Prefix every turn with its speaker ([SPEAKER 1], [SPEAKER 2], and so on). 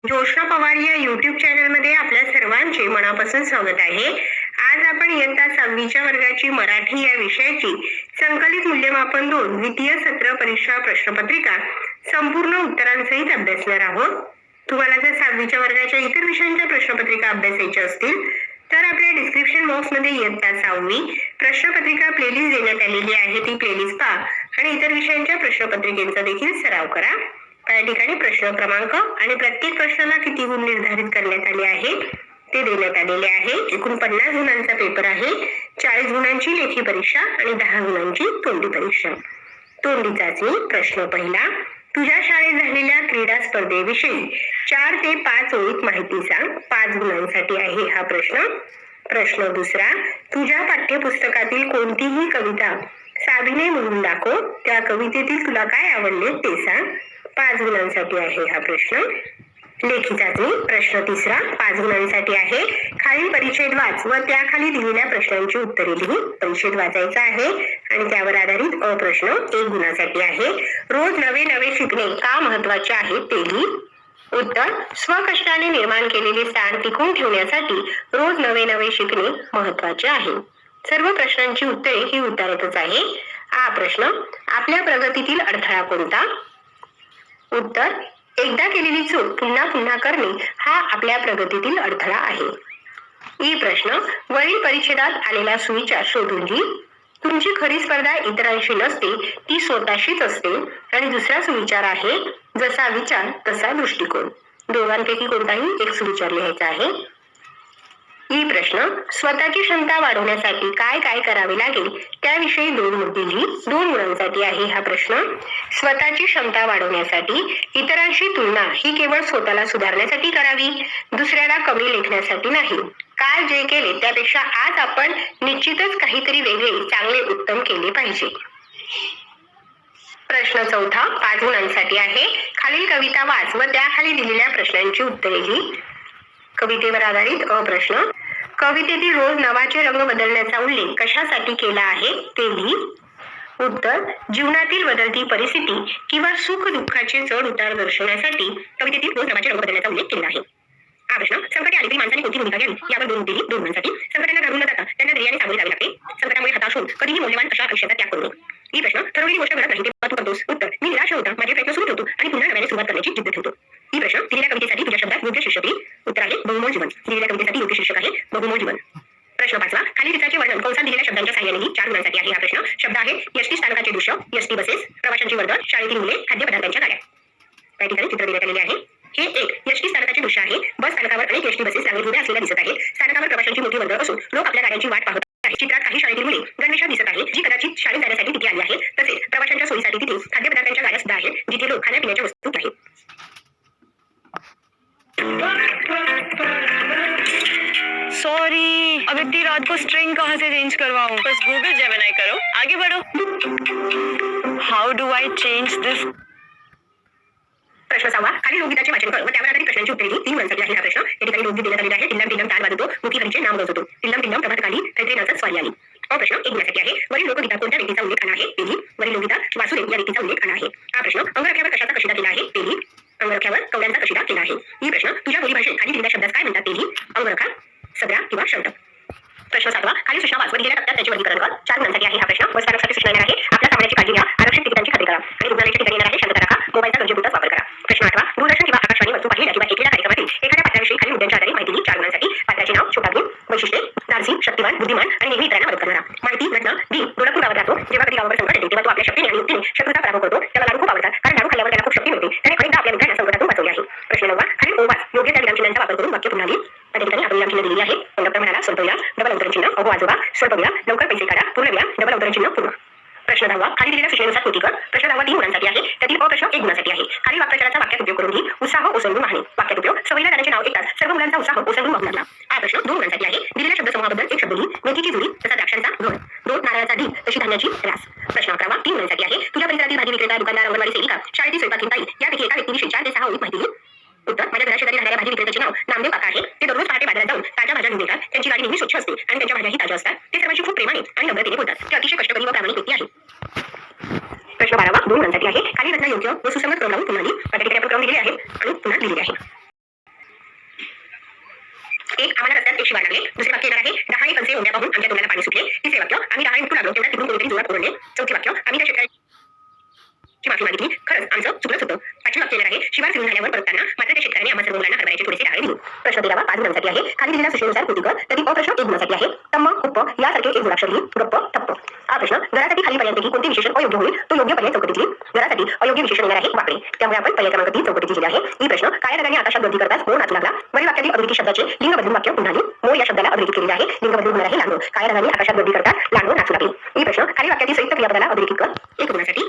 [SPEAKER 1] जोशना पवार या युट्यूब चॅनलमध्ये आपल्या सर्वांचे मनापासून स्वागत आहे। आज आपण इयत्ता 6वीच्या वर्गाची मराठी या विषयाची संकलित मूल्यमापन 2 द्वितीय सत्र परीक्षा प्रश्नपत्रिका संपूर्ण उत्तरांसहित अभ्यासणार आहोत। तुम्हाला जर 6वीच्या वर्गाच्या इतर विषयांच्या प्रश्नपत्रिका अभ्यासायच्या असतील तर आपल्या डिस्क्रिप्शन बॉक्समध्ये इयत्ता 6वी प्रश्नपत्रिका प्लेलिस्ट देण्यात आलेली आहे, ती प्लेलिस्ट पहा आणि इतर विषयांच्या प्रश्नपत्रिकेचा देखील सराव करा। या ठिकाणी प्रश्न क्रमांक आणि प्रत्येक प्रश्नाला किती गुण निर्धारित करण्यात आले आहे ते देण्यात आलेले आहे। एकूण 50 गुणांचा पेपर आहे। 40 गुणांची लेखी परीक्षा आणि 10 गुणांची तोंडी परीक्षा। तोंडी चाचणी प्रश्न पहिला, तुझ्या शाळेत झालेल्या क्रीडा स्पर्धेविषयी 4 ते 5 ओळीत माहिती सांग। 5 गुणांसाठी आहे हा प्रश्न। प्रश्न दुसरा, तुझ्या पाठ्यपुस्तकातील कोणतीही कविता साबीने म्हणून दाखव। त्या कवितेतील तुला काय आवडले ते सांग। 5 गुणांसाठी आहे हा प्रश्न। लेखी चाचणी प्रश्न तिसरा 5 गुणांसाठी आहे। खालील परिच्छेद वाच व त्याखाली दिलेल्या प्रश्नांची उत्तरे लिही। परिच्छेद वाचायचा आहे आणि त्यावर आधारित प्रश्न 1 गुणासाठी आहे। रोज नवे नवे शिकणे का महत्त्वाचे आहे ते लिही। उत्तर, स्वकष्टाने निर्माण केलेले स्थान टिकून ठेवण्यासाठी रोज नवे नवे शिकणे महत्त्वाचे आहे। सर्व प्रश्नांची उत्तरे ही उत्तरातच आहे। हा प्रश्न, आपल्या प्रगतीतील अडथळा कोणता? उत्तर, एकदा केलेली चूक पुन्हा पुन्हा करणे हा आपल्या प्रगतीतील अडथळा आहे। ई प्रश्न, वरील परिच्छेदात आलेला सुविचार शोधून लिही। तुमची खरी स्पर्धा इतरांशी नसते, ती स्वतःशीच असते। आणि दुसरा सुविचार आहे, जसा विचार तसा दृष्टिकोन। दोघांपैकी कोणताही एक सुविचार लिहायचा आहे। ई प्रश्न, स्वतःची क्षमता वाढवण्यासाठी काय काय करावे लागेल त्याविषयी 2 मुद्दे लिही। 2 गुणांसाठी आहे हा प्रश्न। स्वतःची क्षमता वाढवण्यासाठी इतरांशी तुलना ही केवळ स्वतःला सुधारण्यासाठी करावी, दुसऱ्याला कमी लेखण्यासाठी नाही। काल जे केले त्यापेक्षा आज आपण निश्चितच काहीतरी वेगळे चांगले उत्तम केले पाहिजे। प्रश्न चौथा 5 गुणांसाठी आहे। खालील कविता वाच व त्याखाली दिलेल्या प्रश्नांची उत्तरे लिही। कवितेवर आधारित प्रश्न, कवितेतील रोज नवाचे रंग बदलण्याचा उल्लेख कशासाठी केला आहे ते लिही। उत्तर, जीवनातील बदलती परिस्थिती किंवा सुख दुःखाचे चढ उतार दर्शवण्यासाठी कवितेतील रोज नवाचे रंग बदलण्याचा उल्लेख केला आहे। हा प्रश्न, संकटे आली तरी माणसाने कोणती भूमिका घ्यावी यावर 2 मुद्दे लिही। 2 गुणांसाठी संकटांना घाबरून न जाता त्यांना धैर्याने सामोरे जावे लागते। संकटामुळे हताश होऊन कधीही मौल्यवान अशा आयुष्याचा त्याग करू नये। ही प्रश्न, ठरवलेली गोष्ट घडत नाही तेव्हा तू करतोस। उत्तर, मी निराश होता माझे प्रयत्न सुरू ठेवतो आणि पुन्हा नव्याने सुरुवात करण्याची जिद्द ठेवतो। ही प्रश्न, दिलेल्या कवितेसाठी तुझ्या शब्दात योग्य शीर्षक लिही। उत्तर आहे बहुमोल जीवन। दिलेल्या कवितेसाठी योग्य शीर्षक आहे बहुमोल जीवन। प्रश्न 5वा, खाली चित्राचे वर्णन कंसात दिलेल्या शब्दांच्या सहाय्याने लिही। 4 गुणांसाठी आहे हा प्रश्न। शब्द आहे एसटी स्थानकाचे दृश्य, एसटी बसेस, प्रवाशांची वर्दळ, शाळेतील मुले, खाद्यपदार्थांच्या गाड्या। या ठिकाणी चित्र देण्यात आलेले आहे। हे एक एसटी स्थानकाचे दृश्य आहे। बस स्थानकावर अनेक एसटी बसेस रांगेत उभ्या असलेल्या दिसत आहेत। स्थानकावर प्रवाशांची मोठी वर्दळ असून लोक आपल्या गाड्यांची वाट पाहत आहेत। चित्रात काही शाळेतील मुले गणवेशात दिसत आहे, जी कदाचित शाळेत जाण्यासाठी तिथे आली आहे। तसेच प्रवाशांच्या सोयीसाठी तिथे खाद्यपदार्थांच्या गाड्या सुद्धा आहेत, जिथे लोक खाण्यापिण्याच्या वस्तू आहेत।
[SPEAKER 2] सॉरी, अब इतनी रात को स्ट्रिंग कहाँ से चेंज करवाऊं? बस गूगल जेमिनी करो, आगे बढ़ो। हाउ डू आई चेंज दिस?
[SPEAKER 1] प्रश्न 6वा, खाली लोकगीताचे वाचन कर व त्यावर आधारित प्रश्नांची उत्तरे लिही। 3 गुणांसाठी आहे हा प्रश्न। या ठिकाणी लोकगीत देण्यात आलेले आहे। टिल्लम टिल्लम ताल वाजवतो, मुखी हरीचे नाम गाजवतो, टिल्लम टिल्लम प्रभातकाली थैत्रे नाचत स्वारी आली। प्रश्न 1 गुणासाठी आहे। वरील लोकगीतात कोणत्या व्यक्तीचा उल्लेख आला आहे ते लिही। वरील लोकगीतात वासुदेव या व्यक्तीचा उल्लेख आला आहे। हा प्रश्न, अंगरख्यावर कशाचा कशिदा केला आहे ते लिही। अंगरख्यावर कवड्यांचा कशिदा केला आहे। ही प्रश्न, तुझ्या बोलीभाषेत खाली दिलेल्या शब्दास काय म्हणतात ते लिही। अंगरखा, सदरा किंवा शर्ट। प्रश्न 7वा, खाली सूचना वाच व दिलेल्या टप्प्यात त्याचे वर्गीकरण कर। 4 गुणांसाठी आहे हा प्रश्न। बसस्थानकासाठी सूचना येणार आहे। आपल्या सामानाची काळजी घ्या, आरक्षित तिकिटांची खात्री करा आणि रुग्णालयाच्या ठिकाणी येणार आहे शांतता राखा, मोबाईलचा गरजेपुरताच वापर करा। प्रश्न 8वा, दूरदर्शन किंवा आकाशवाणी वरतून पाहिलेल्या किंवा ऐकलेल्या कार्यक्रमातील एखाद्या पात्राविषयी खालील मुद्द्यांच्या आधारे माहिती लिही। 4 गुणांसाठी पात्राचे नाव, छोटा गुण, वैशिष्ट्ये, धाडसी, शक्तिवान, बुद्धिमान आणि नेहमी इतरांना मदत करणारा। माहिती, घटना, दिन, डोळपूर गावात राहतो। जेव्हा कधी गावावर संकट येते तेव्हा तो आपल्या शक्तीने आणि युक्तीने शत्रूचा पराभव करतो। त्याला लाडू खूप आवडतात कारण लाडू खाल्ल्यावर त्याला खूप शक्ती मिळते। त्याने अनेकदा आपल्या मित्रांना संकटातून वाचवले आहे। प्रश्न 9वा, खालील ओवास योग्य त्या विरामचिन्हांचा वापर करून वाक्य पुन्हा लिही। त्या ठिकाणी आपण विरामचिन्ह दिलेली आहे। कंडक्टर म्हणाला, स्वल्प विराम, डबल अवतरण चिन्ह, अहो आजोबा, स्वल्प विराम, लवकर पैसे काढा, पूर्ण विराम, डबल अवतरण चिन्ह, पूर्ण। प्रश्न 10वा, खाली दिलेल्या सूचनेनुसार कृती कर। प्रश्न 10वा 3 गुणांसाठी आहे। त्यातील प्रश्न 1 गुणासाठी आहे। खालील वाक्प्रचाराचा वाक्यात उपयोग करून लिही। उत्साह ओसंडून वाहणे। वाक्यात उपयोग, सवयीला जाण्याचे नाव ऐकताच सर्व मुलांचा उत्साह ओसंडून वाहू लागला। हा प्रश्न 2 गुणांसाठी आहे। दिलेल्या शब्दसमूहाबद्दल एक शब्द लिही। मेथीची जुडी तसा द्राक्षांचा घड, 2 नारळाचा ढीग तशी धान्याची रास। प्रश्न 11वा 3 गुणांसाठी आहे। तुझ्या परिसरातील भाजी विक्रेता, दुकानदार, अंगणवाडी सेविका, शाळेतील स्वयंपाकीण ताई यापैकी एका व्यक्तीविषयी 4 ते 6 ओळीत माहिती लिही। उत्तर, माझ्या घराशेजारी राहणाऱ्या भाजी विक्रेत्याचे नाव नामदेव काका आहे। ते दररोज पहाटे बाजारात जाऊन ताज्या भाज्या घेऊन येतात। त्यांची गाडी नेहमी स्वच्छ असते आणि त्यांच्या भाज्याही ताज्या असतात। ते सर्वांशी खूप प्रेमाने आणि नम्रतेने बोलतात। ते अतिशय कष्टकरी व प्रामाणिक व्यक्ती आहे। प्रश्न 12वा 2 गुणांसाठी आहे। खाली घटना योग्य व सुसंगत क्रम लावून पुन्हा लिही। त्या ठिकाणी आपण क्रम दिलेले आहेत आणि पुन्हा लिहिलेले आहे। लागले. दुसरे वाक्य येणार आहे, 10 कंसे ओंड्या पाहून आमच्या तोंडाला पाणी सुटले. तिसरे वाक्य, आम्ही 10 विकू लागलो तेवढ्या तिकडून कोणीतरी जोरात ओरडले. चौथी वाक्य, आम्ही त्या शेतकऱ्याची माफी मागितली, खरंच आमचं चुकलंच होतं. पाचवी वाक्य येणार आहे, शिवार फिरून झाल्यावर परतताना मात्र त्या शेतकऱ्याने आम्हा सर्व मुलांना हरभऱ्याचे थोडेसे डाळे दिले. प्रश्न 13 5 गुणांसाठी आहे. खाली दिलेल्या सूचनेनुसार कृती कर. त्यातील अ प्रश्न 1 गुणासाठी आहे. तम्म, उप्प यासारखे एक जोडाक्षर लिही. गप्प, ठप्प. हा प्रश्न, घरासाठी खाली पर्यायांपैकी कोणते विशेषण अयोग्य होईल तो योग्य पर्याय चौकटीत लिही. घरासाठी अयोग्य विशेषण येणार आहे वाकडे. त्यामुळे आपण पर्याय क्रमांक 3 चौकटीत लिहिले आहे. ही प्रश्न, काळ्या ढगाने आकाशात गर्दी करताच मोर नाचू लागला. वरील वाक्यातील अधोरेखित शब्दाचे लिंग बदलून वाक्य पुन्हा लिही. मोर या शब्दाला अधोरेखित केलेले आहे. लिंग बदलून होणार आहे लांडोर. काळ्या ढगाने आकाशात गर्दी करताच लांडोर नाचू लागले. ही प्रश्न, खाली वाक्यातील संयुक्त क्रियापदाला अधोरेखित कर. 1 गुणासाठी